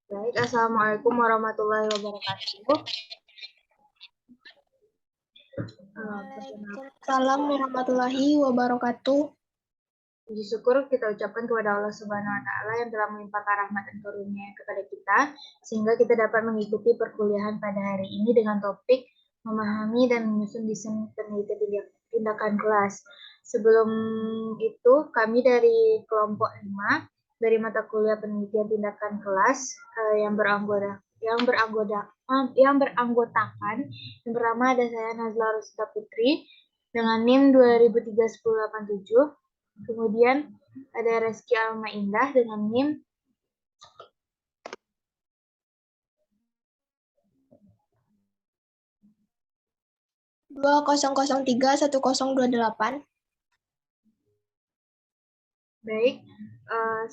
Baik, Assalamualaikum warahmatullahi wabarakatuh. Waalaikumsalam warahmatullahi wabarakatuh. Puji syukur kita ucapkan kepada Allah Subhanahu wa Ta'ala yang telah melimpahkan rahmat dan karunia kepada kita, sehingga kita dapat mengikuti perkuliahan pada hari ini dengan topik memahami dan menyusun desain penelitian tindakan kelas. Sebelum itu, kami dari kelompok 5 dari mata kuliah penelitian tindakan kelas yang beranggotakan yang pertama ada saya Nazla Rosita Putri dengan NIM 2003-1087. Kemudian ada Reski Alma Indah dengan NIM 20031028. Baik,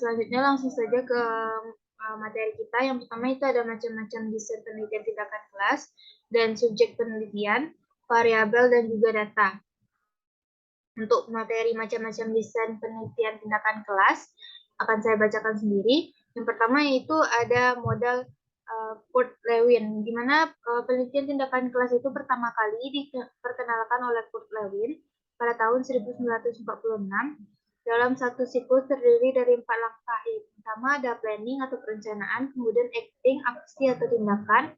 selanjutnya langsung saja ke materi kita. Yang pertama itu ada macam-macam desain penelitian tindakan kelas dan subjek penelitian, variabel, dan juga data. Untuk materi macam-macam desain penelitian tindakan kelas, akan saya bacakan sendiri. Yang pertama yaitu ada model Kurt Lewin, di mana penelitian tindakan kelas itu pertama kali diperkenalkan oleh Kurt Lewin pada tahun 1946 dalam satu siklus terdiri dari 4 langkah. Yang pertama ada planning atau perencanaan, kemudian acting, aksi atau tindakan,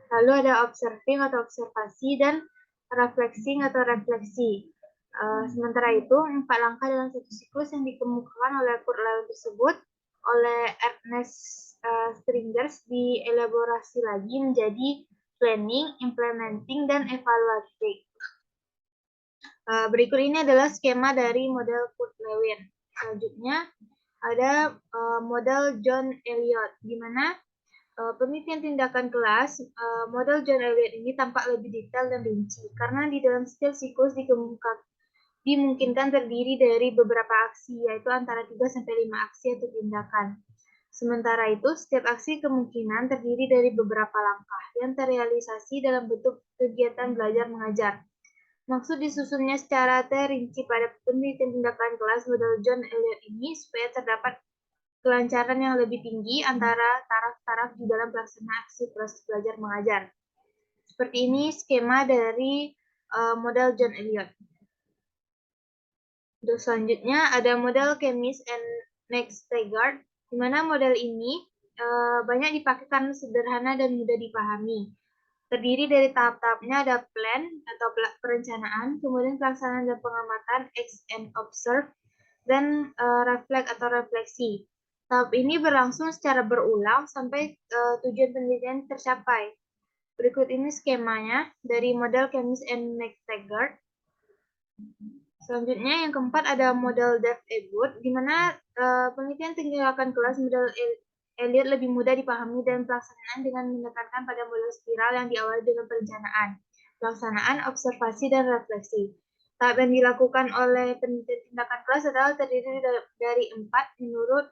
lalu ada observing atau observasi, dan reflexing atau refleksi. Sementara itu, 4 langkah dalam satu siklus yang dikemukakan oleh Kurt Lewin tersebut oleh Ernest Stringers dielaborasi lagi menjadi planning, implementing, dan evaluating. Berikut ini adalah skema dari model Kurt Lewin. Selanjutnya ada model John Elliot, di mana penelitian tindakan kelas, model John Elliot ini tampak lebih detail dan rinci, karena di dalam setiap siklus dimungkinkan terdiri dari beberapa aksi, yaitu antara 3-5 aksi atau tindakan. Sementara itu, setiap aksi kemungkinan terdiri dari beberapa langkah yang terrealisasi dalam bentuk kegiatan belajar mengajar. Maksud disusunnya secara terinci pada penelitian tindakan kelas model John Elliot ini supaya terdapat kelancaran yang lebih tinggi antara taraf-taraf di dalam pelaksanaan aksi proses belajar mengajar. Seperti ini skema dari model John Elliot. Untuk selanjutnya ada model Chemist and Next-Tegart, di mana model ini banyak dipakai karena sederhana dan mudah dipahami. Terdiri dari tahap-tahapnya ada plan atau perencanaan, kemudian pelaksanaan dan pengamatan, X and observe, dan reflect atau refleksi. Tahap ini berlangsung secara berulang sampai tujuan penelitian tercapai. Berikut ini skemanya dari model Chemist and Next-Tegart. Selanjutnya yang keempat ada model Dave-Ebert, di mana penelitian tindakan kelas model Elliot lebih mudah dipahami dan pelaksanaan dengan menekankan pada model spiral yang diawali dengan perencanaan, pelaksanaan, observasi, dan refleksi. Tahap yang dilakukan oleh penelitian tindakan kelas adalah terdiri dari 4 menurut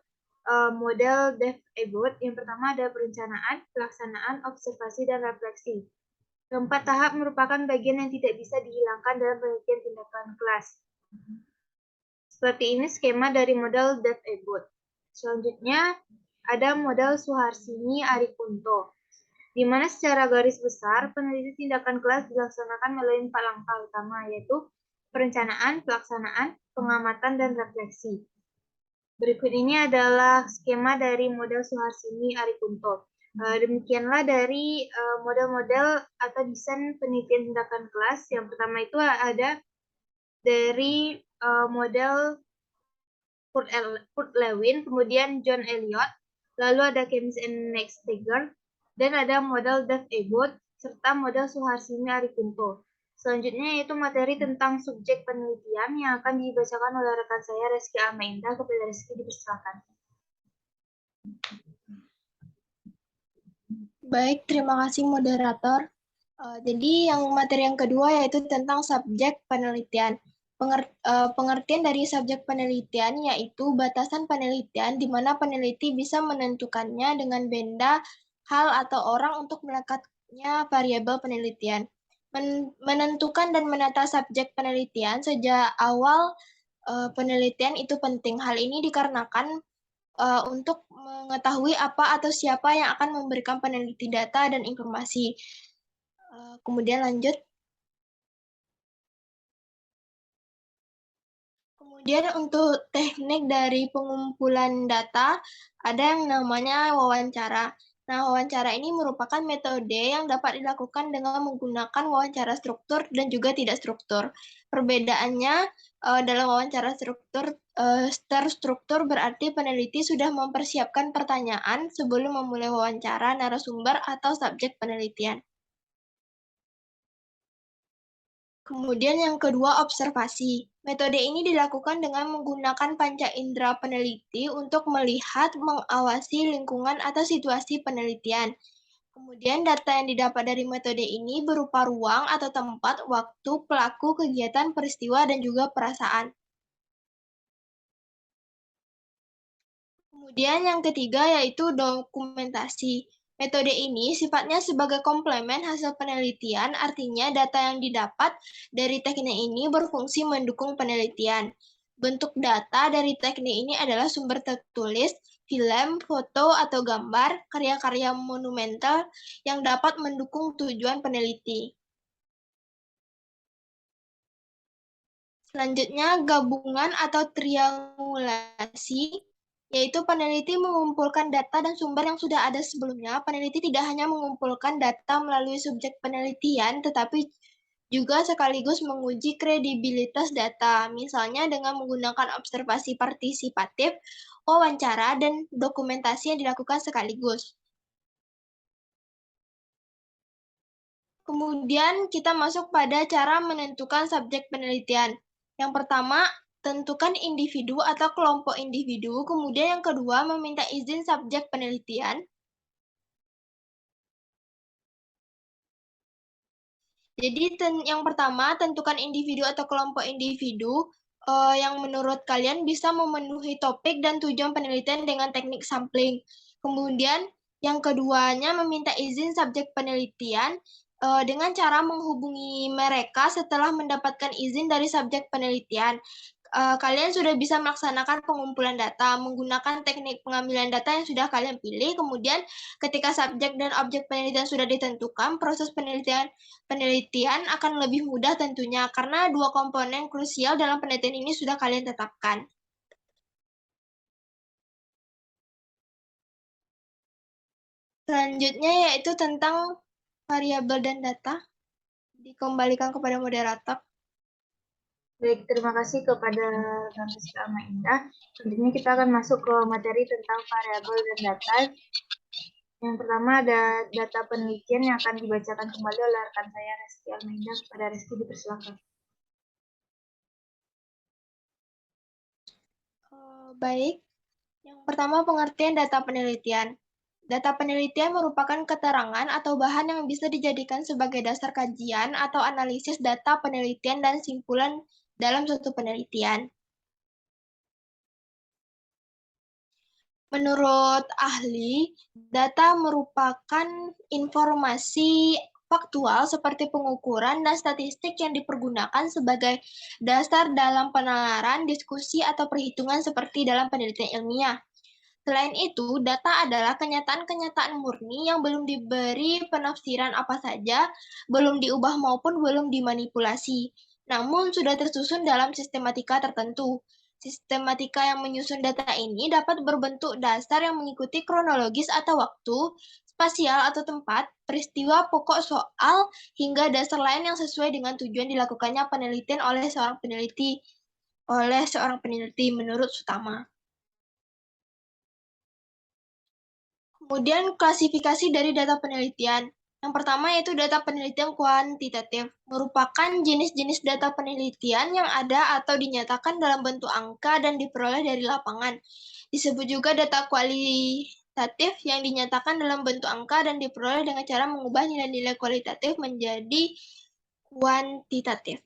model Dave-Ebert. Yang pertama ada perencanaan, pelaksanaan, observasi, dan refleksi. Keempat tahap merupakan bagian yang tidak bisa dihilangkan dalam penelitian tindakan kelas. Seperti ini skema dari model Dave-Ebert. Selanjutnya ada model Suharsini Arikunto, di mana secara garis besar penelitian tindakan kelas dilaksanakan melalui 4 langkah utama, yaitu perencanaan, pelaksanaan, pengamatan, dan refleksi. Berikut ini adalah skema dari model Suharsini Arikunto. Demikianlah dari model-model atau desain penelitian tindakan kelas. Yang pertama itu ada dari model Kurt Lewin, kemudian John Elliot, lalu ada Chemist and Next-Tegart, dan ada model Dave-Ebert, serta model Suharsini Arikunto. Selanjutnya yaitu materi tentang subjek penelitian yang akan dibacakan oleh rekan saya Reski Alma Indah. Kepada Reski dipersilakan. Baik, terima kasih moderator. Jadi materi yang kedua yaitu tentang subjek penelitian. Pengertian dari subjek penelitian yaitu batasan penelitian di mana peneliti bisa menentukannya dengan benda, hal, atau orang untuk melekatnya variabel penelitian. Menentukan dan menata subjek penelitian sejak awal penelitian itu penting. Hal ini dikarenakan untuk mengetahui apa atau siapa yang akan memberikan peneliti data dan informasi. Kemudian lanjut. Kemudian untuk teknik dari pengumpulan data, ada yang namanya wawancara. Nah, wawancara ini merupakan metode yang dapat dilakukan dengan menggunakan wawancara struktur dan juga tidak struktur. Perbedaannya dalam wawancara terstruktur berarti peneliti sudah mempersiapkan pertanyaan sebelum memulai wawancara narasumber atau subjek penelitian. Kemudian yang kedua, observasi. Metode ini dilakukan dengan menggunakan panca indera peneliti untuk melihat, mengawasi lingkungan atau situasi penelitian. Kemudian data yang didapat dari metode ini berupa ruang atau tempat, waktu, pelaku, kegiatan, peristiwa, dan juga perasaan. Kemudian yang ketiga yaitu dokumentasi. Metode ini sifatnya sebagai komplemen hasil penelitian, artinya data yang didapat dari teknik ini berfungsi mendukung penelitian. Bentuk data dari teknik ini adalah sumber tertulis, film, foto, atau gambar, karya-karya monumental yang dapat mendukung tujuan peneliti. Selanjutnya, gabungan atau triangulasi, yaitu peneliti mengumpulkan data dan sumber yang sudah ada sebelumnya. Peneliti tidak hanya mengumpulkan data melalui subjek penelitian, tetapi juga sekaligus menguji kredibilitas data, misalnya dengan menggunakan observasi partisipatif, wawancara, dan dokumentasi yang dilakukan sekaligus. Kemudian kita masuk pada cara menentukan subjek penelitian. Yang pertama, tentukan individu atau kelompok individu. Kemudian yang kedua, meminta izin subjek penelitian. Jadi yang pertama, tentukan individu atau kelompok individu yang menurut kalian bisa memenuhi topik dan tujuan penelitian dengan teknik sampling. Kemudian yang keduanya, meminta izin subjek penelitian dengan cara menghubungi mereka setelah mendapatkan izin dari subjek penelitian. Kalian sudah bisa melaksanakan pengumpulan data menggunakan teknik pengambilan data yang sudah kalian pilih. Kemudian ketika subjek dan objek penelitian sudah ditentukan, proses penelitian akan lebih mudah tentunya karena dua komponen krusial dalam penelitian ini sudah kalian tetapkan. Selanjutnya yaitu tentang variabel dan data. Dikembalikan kepada moderator. Baik, terima kasih kepada Kang Rizka Indah. Selanjutnya kita akan masuk ke materi tentang variabel dan data. Yang pertama ada data penelitian yang akan dibacakan kembali oleh rekan saya Reski Almaindah. Kepada Reski dipersilakan. Baik, yang pertama pengertian data penelitian. Data penelitian merupakan keterangan atau bahan yang bisa dijadikan sebagai dasar kajian atau analisis data penelitian dan simpulan dalam suatu penelitian. Menurut ahli, data merupakan informasi faktual seperti pengukuran dan statistik yang dipergunakan sebagai dasar dalam penalaran, diskusi, atau perhitungan seperti dalam penelitian ilmiah. Selain itu, data adalah kenyataan-kenyataan murni yang belum diberi penafsiran apa saja, belum diubah maupun belum dimanipulasi, namun sudah tersusun dalam sistematika tertentu. Sistematika yang menyusun data ini dapat berbentuk dasar yang mengikuti kronologis atau waktu, spasial atau tempat, peristiwa pokok soal, hingga dasar lain yang sesuai dengan tujuan dilakukannya penelitian oleh seorang peneliti menurut Sutama. Kemudian klasifikasi dari data penelitian. Yang pertama yaitu data penelitian kuantitatif, merupakan jenis-jenis data penelitian yang ada atau dinyatakan dalam bentuk angka dan diperoleh dari lapangan. Disebut juga data kualitatif yang dinyatakan dalam bentuk angka dan diperoleh dengan cara mengubah nilai-nilai kualitatif menjadi kuantitatif.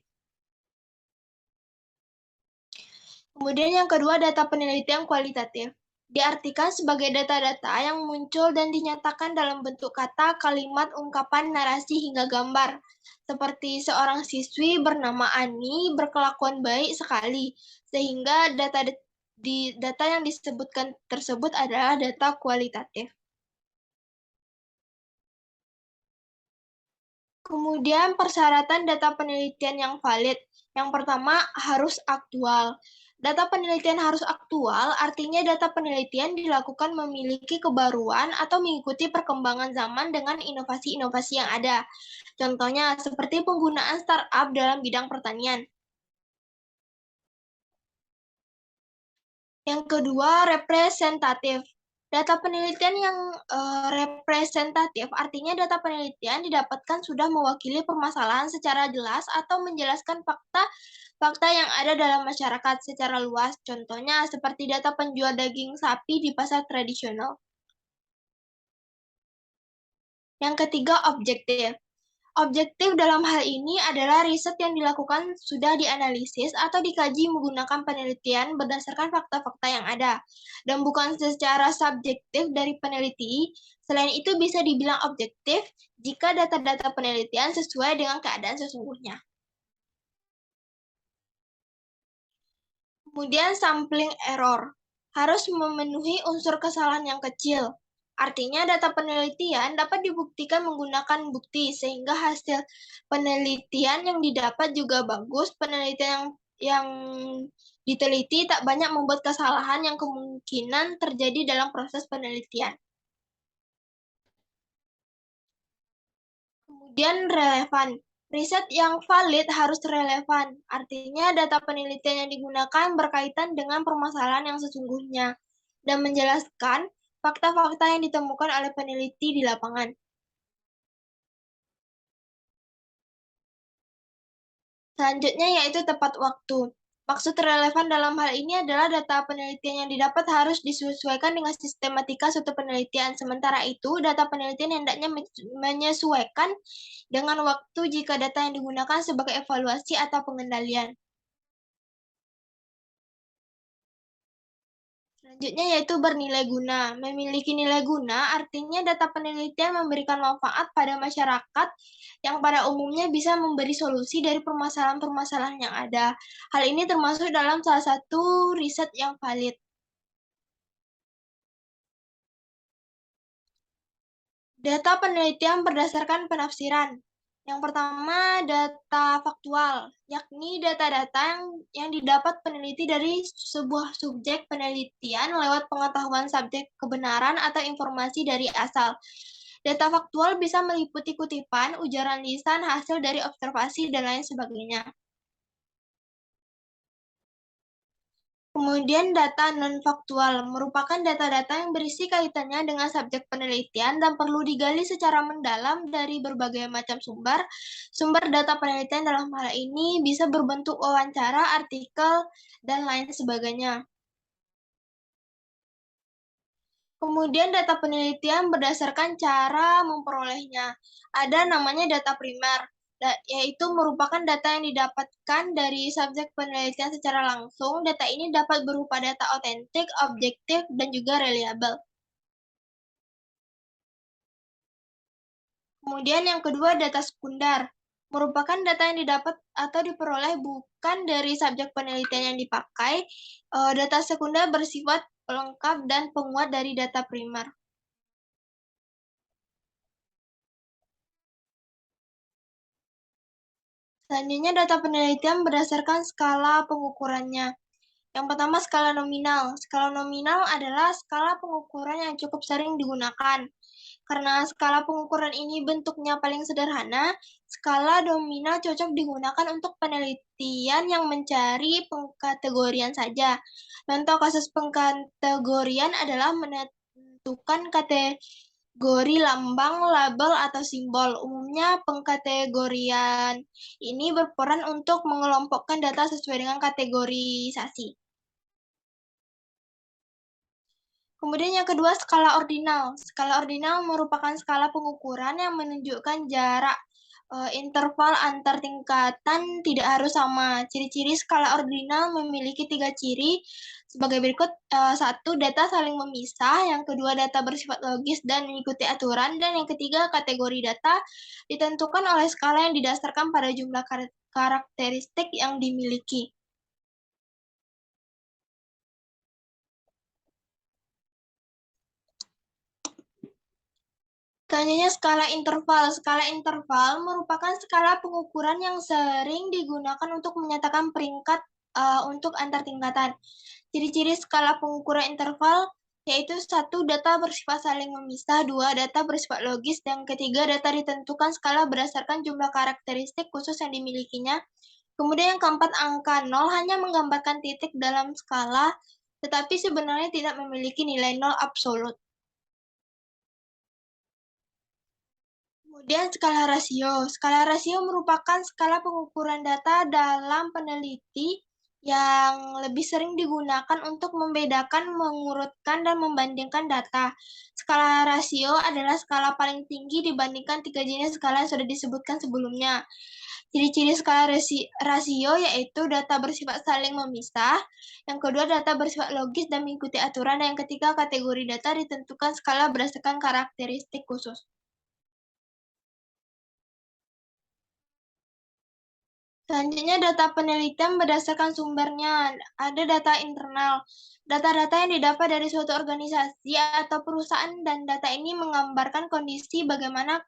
Kemudian yang kedua, data penelitian kualitatif. Diartikan sebagai data-data yang muncul dan dinyatakan dalam bentuk kata, kalimat, ungkapan, narasi, hingga gambar. Seperti seorang siswi bernama Ani berkelakuan baik sekali, sehingga data yang disebutkan tersebut adalah data kualitatif. Kemudian persyaratan data penelitian yang valid. Yang pertama harus aktual. Data penelitian harus aktual, artinya data penelitian dilakukan memiliki kebaruan atau mengikuti perkembangan zaman dengan inovasi-inovasi yang ada. Contohnya seperti penggunaan startup dalam bidang pertanian. Yang kedua, representatif. Data penelitian yang representatif artinya data penelitian didapatkan sudah mewakili permasalahan secara jelas atau menjelaskan fakta yang ada dalam masyarakat secara luas. Contohnya seperti data penjual daging sapi di pasar tradisional. Yang ketiga, objektif. Objektif dalam hal ini adalah riset yang dilakukan sudah dianalisis atau dikaji menggunakan penelitian berdasarkan fakta-fakta yang ada, dan bukan secara subjektif dari peneliti. Selain itu bisa dibilang objektif jika data-data penelitian sesuai dengan keadaan sesungguhnya. Kemudian sampling error harus memenuhi unsur kesalahan yang kecil. Artinya data penelitian dapat dibuktikan menggunakan bukti sehingga hasil penelitian yang didapat juga bagus. Penelitian yang diteliti tak banyak membuat kesalahan yang kemungkinan terjadi dalam proses penelitian. Kemudian relevan. Riset yang valid harus relevan. Artinya data penelitian yang digunakan berkaitan dengan permasalahan yang sesungguhnya dan menjelaskan fakta-fakta yang ditemukan oleh peneliti di lapangan. Selanjutnya yaitu tepat waktu. Maksud relevan dalam hal ini adalah data penelitian yang didapat harus disesuaikan dengan sistematika suatu penelitian. Sementara itu, data penelitian hendaknya menyesuaikan dengan waktu jika data yang digunakan sebagai evaluasi atau pengendalian. Selanjutnya yaitu bernilai guna. Memiliki nilai guna artinya data penelitian memberikan manfaat pada masyarakat yang pada umumnya bisa memberi solusi dari permasalahan-permasalahan yang ada. Hal ini termasuk dalam salah satu riset yang valid. Data penelitian berdasarkan penafsiran. Yang pertama, data faktual, yakni data-data yang didapat peneliti dari sebuah subjek penelitian lewat pengetahuan subjek kebenaran atau informasi dari asal. Data faktual bisa meliputi kutipan, ujaran lisan, hasil dari observasi, dan lain sebagainya. Kemudian data non-faktual merupakan data-data yang berisi kaitannya dengan subjek penelitian dan perlu digali secara mendalam dari berbagai macam sumber. Sumber data penelitian dalam hal ini bisa berbentuk wawancara, artikel, dan lain sebagainya. Kemudian data penelitian berdasarkan cara memperolehnya. Ada namanya data primer, yaitu merupakan data yang didapatkan dari subjek penelitian secara langsung. Data ini dapat berupa data otentik, objektif, dan juga reliabel. Kemudian yang kedua, data sekunder. Merupakan data yang didapat atau diperoleh bukan dari subjek penelitian yang dipakai. Data sekunder bersifat pelengkap dan penguat dari data primer. Selanjutnya data penelitian berdasarkan skala pengukurannya. Yang pertama skala nominal. Skala nominal adalah skala pengukuran yang cukup sering digunakan. Karena skala pengukuran ini bentuknya paling sederhana, skala nominal cocok digunakan untuk penelitian yang mencari pengkategorian saja. Contoh kasus pengkategorian adalah menentukan kategori lambang, label, atau simbol. Umumnya pengkategorian ini berperan untuk mengelompokkan data sesuai dengan kategorisasi. Kemudian yang kedua, skala ordinal. Skala ordinal merupakan skala pengukuran yang menunjukkan jarak interval antar tingkatan tidak harus sama. Ciri-ciri skala ordinal memiliki 3 ciri sebagai berikut. Satu, data saling memisah. Yang kedua, data bersifat logis dan mengikuti aturan. Dan yang ketiga, kategori data ditentukan oleh skala yang didasarkan pada jumlah karakteristik yang dimiliki. Selanjutnya skala interval. Skala interval merupakan skala pengukuran yang sering digunakan untuk menyatakan peringkat untuk antar tingkatan. Ciri-ciri skala pengukuran interval yaitu 1. Data bersifat saling memisah, 2. Data bersifat logis, dan ketiga, data ditentukan skala berdasarkan jumlah karakteristik khusus yang dimilikinya. Kemudian yang keempat, angka 0 hanya menggambarkan titik dalam skala, tetapi sebenarnya tidak memiliki nilai 0 absolut. Kemudian skala rasio. Skala rasio merupakan skala pengukuran data dalam peneliti yang lebih sering digunakan untuk membedakan, mengurutkan, dan membandingkan data. Skala rasio adalah skala paling tinggi dibandingkan 3 jenis skala yang sudah disebutkan sebelumnya. Ciri-ciri skala rasio yaitu data bersifat saling memisah, yang kedua data bersifat logis dan mengikuti aturan, dan yang ketiga kategori data ditentukan skala berdasarkan karakteristik khusus. Selanjutnya data penelitian berdasarkan sumbernya. Ada data internal. Data-data yang didapat dari suatu organisasi atau perusahaan, dan data ini menggambarkan kondisi bagaimana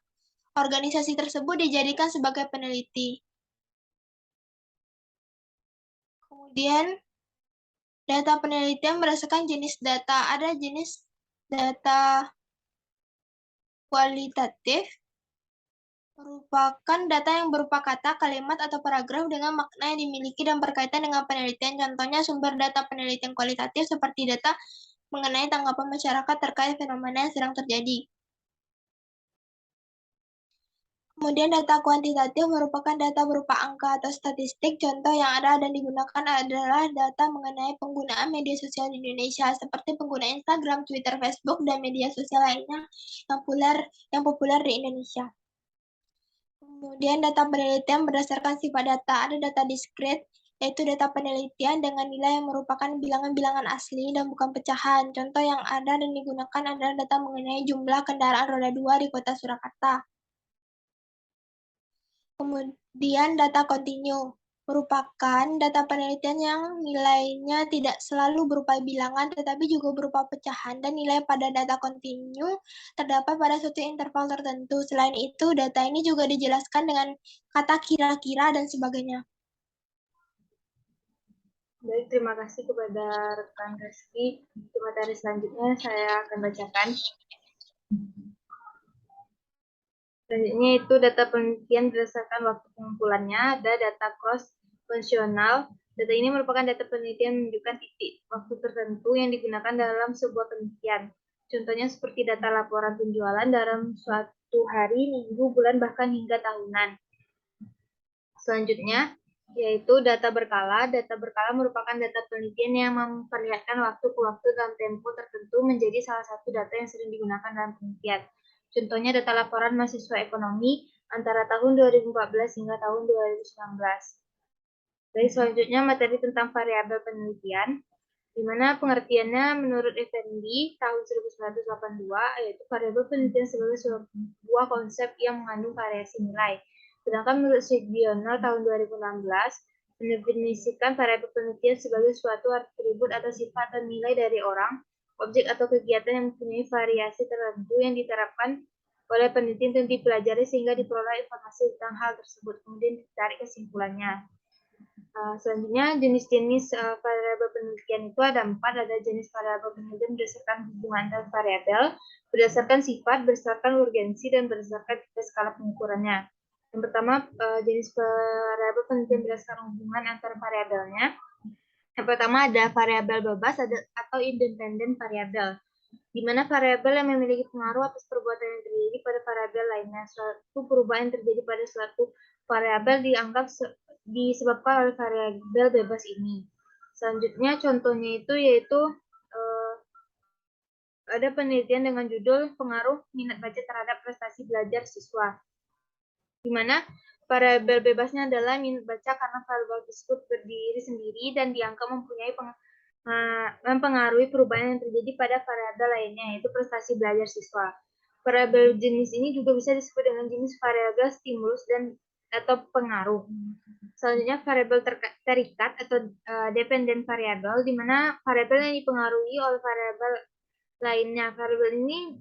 organisasi tersebut dijadikan sebagai peneliti. Kemudian data penelitian berdasarkan jenis data. Ada jenis data kualitatif, merupakan data yang berupa kata, kalimat, atau paragraf dengan makna yang dimiliki dan berkaitan dengan penelitian. Contohnya sumber data penelitian kualitatif seperti data mengenai tanggapan masyarakat terkait fenomena yang sedang terjadi. Kemudian data kuantitatif merupakan data berupa angka atau statistik. Contoh yang ada dan digunakan adalah data mengenai penggunaan media sosial di Indonesia, seperti pengguna Instagram, Twitter, Facebook, dan media sosial lainnya yang populer di Indonesia. Kemudian data penelitian berdasarkan sifat data. Ada data diskrit, yaitu data penelitian dengan nilai yang merupakan bilangan-bilangan asli dan bukan pecahan. Contoh yang ada dan digunakan adalah data mengenai jumlah kendaraan roda 2 di kota Surakarta. Kemudian data kontinu merupakan data penelitian yang nilainya tidak selalu berupa bilangan, tetapi juga berupa pecahan, dan nilai pada data kontinu terdapat pada suatu interval tertentu. Selain itu, data ini juga dijelaskan dengan kata kira-kira dan sebagainya. Baik, terima kasih kepada rekan Reski. Untuk materi selanjutnya saya akan bacakan. Selanjutnya itu data penelitian berdasarkan waktu pengumpulannya. Ada data cross-fungsional. Data ini merupakan data penelitian menunjukkan titik waktu tertentu yang digunakan dalam sebuah penelitian. Contohnya seperti data laporan penjualan dalam suatu hari, minggu, bulan, bahkan hingga tahunan. Selanjutnya, yaitu data berkala. Data berkala merupakan data penelitian yang memperlihatkan waktu ke waktu dalam tempo tertentu menjadi salah satu data yang sering digunakan dalam penelitian. Contohnya data laporan mahasiswa ekonomi antara tahun 2014 hingga tahun 2019. Baik, selanjutnya materi tentang variabel penelitian, di mana pengertiannya menurut Effendi tahun 1982, yaitu variabel penelitian sebagai sebuah konsep yang mengandung variasi nilai. Sedangkan menurut Sugiono tahun 2016, mendefinisikan variabel penelitian sebagai suatu atribut atau sifat atau nilai dari orang, objek atau kegiatan yang mempunyai variasi tertentu yang diterapkan oleh peneliti untuk dipelajari sehingga diperoleh informasi tentang hal tersebut, kemudian ditarik kesimpulannya. Selanjutnya jenis-jenis variabel penelitian itu ada 4. Ada jenis variabel penelitian berdasarkan hubungan antar variabel, berdasarkan sifat, berdasarkan urgensi, dan berdasarkan skala pengukurannya. Yang pertama, jenis variabel penelitian berdasarkan hubungan antar variabelnya. Yang pertama ada variabel bebas atau independen variabel, di mana variabel yang memiliki pengaruh atas perbuatan yang terjadi pada variabel lainnya. Suatu perubahan yang terjadi pada suatu variabel dianggap disebabkan oleh variabel bebas ini. Selanjutnya contohnya itu yaitu ada penelitian dengan judul pengaruh minat baca terhadap prestasi belajar siswa, di mana variabel bebasnya adalah minat baca karena variabel tersebut berdiri sendiri dan dianggap mempengaruhi perubahan yang terjadi pada variabel lainnya, yaitu prestasi belajar siswa. Variabel jenis ini juga bisa disebut dengan jenis variabel stimulus dan atau pengaruh. Selanjutnya variabel terikat atau dependent variabel, di mana variabel yang dipengaruhi oleh variabel lainnya. Variabel ini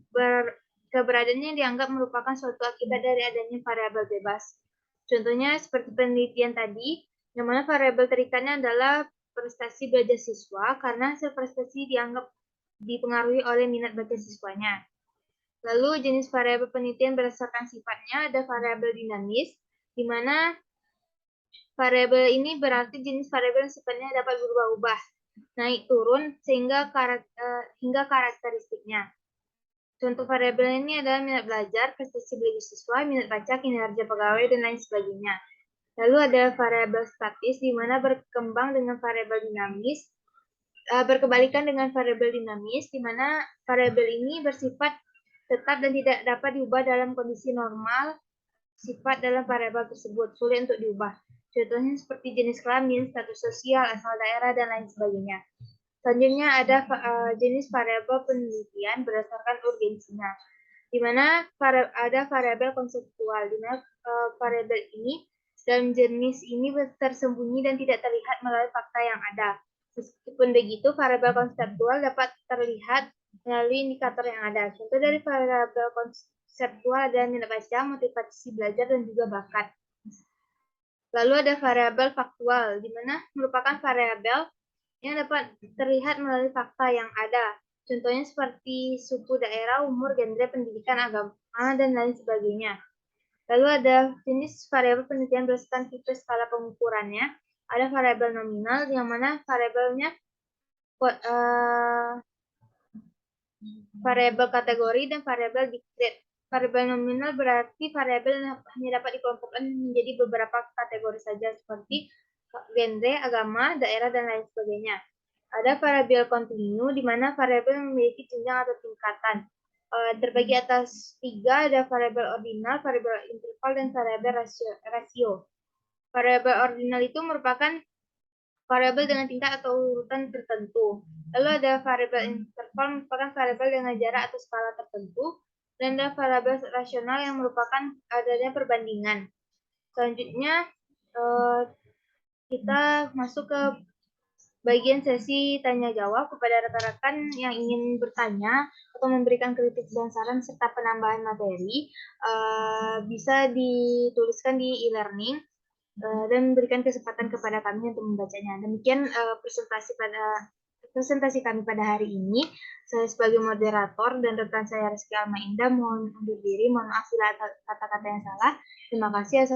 keberadaannya dianggap merupakan suatu akibat dari adanya variabel bebas. Contohnya seperti penelitian tadi, yang mana variabel terikatnya adalah prestasi belajar siswa karena hasil prestasi dianggap dipengaruhi oleh minat baca siswanya. Lalu jenis variabel penelitian berdasarkan sifatnya ada variabel dinamis, di mana variabel ini berarti jenis variabel yang sifatnya dapat berubah-ubah, naik turun hingga karakteristiknya. Contoh variabel ini adalah minat belajar, prestasi belajar siswa, minat baca, kinerja pegawai, dan lain sebagainya. Lalu ada variabel statis, di mana berkembang dengan variabel dinamis, berkebalikan dengan variabel dinamis, di mana variabel ini bersifat tetap dan tidak dapat diubah dalam kondisi normal. Sifat dalam variabel tersebut sulit untuk diubah. Contohnya seperti jenis kelamin, status sosial, asal daerah, dan lain sebagainya. Selanjutnya ada jenis variabel penelitian berdasarkan urgensinya, di mana ada variabel konseptual, di mana variabel ini dalam jenis ini tersembunyi dan tidak terlihat melalui fakta yang ada. Meskipun begitu, variabel konseptual dapat terlihat melalui indikator yang ada. Contoh dari variabel konseptual adalah minat baca, motivasi belajar, dan juga bakat. Lalu ada variabel faktual, di mana merupakan variabel yang dapat terlihat melalui fakta yang ada. Contohnya seperti suku daerah, umur, genre, pendidikan, agama, dan lain sebagainya. Lalu ada jenis variabel penelitian berdasarkan tipe skala pengukurannya. Ada variabel nominal, yang mana variabelnya variabel kategori dan variabel discrete. Variabel nominal berarti variabel yang hanya dapat dikelompokkan menjadi beberapa kategori saja, seperti genre, agama, daerah, dan lain sebagainya. Ada variabel kontinu, di mana variabel memiliki jenjang atau tingkatan. Terbagi atas 3, ada variabel ordinal, variabel interval, dan variabel rasio. Variabel ordinal itu merupakan variabel dengan tingkat atau urutan tertentu. Lalu ada variabel interval, merupakan variabel dengan jarak atau skala tertentu. Dan ada variabel rasional yang merupakan adanya perbandingan. Selanjutnya, kita masuk ke bagian sesi tanya jawab kepada rekan-rekan yang ingin bertanya atau memberikan kritik dan saran serta penambahan materi, bisa dituliskan di e-learning dan berikan kesempatan kepada kami untuk membacanya. Demikian presentasi kami pada hari ini. Saya sebagai moderator dan rekan saya Rizky Alma Indah mohon undur diri. Mohon maaf bila kata-kata yang salah. Terima kasih.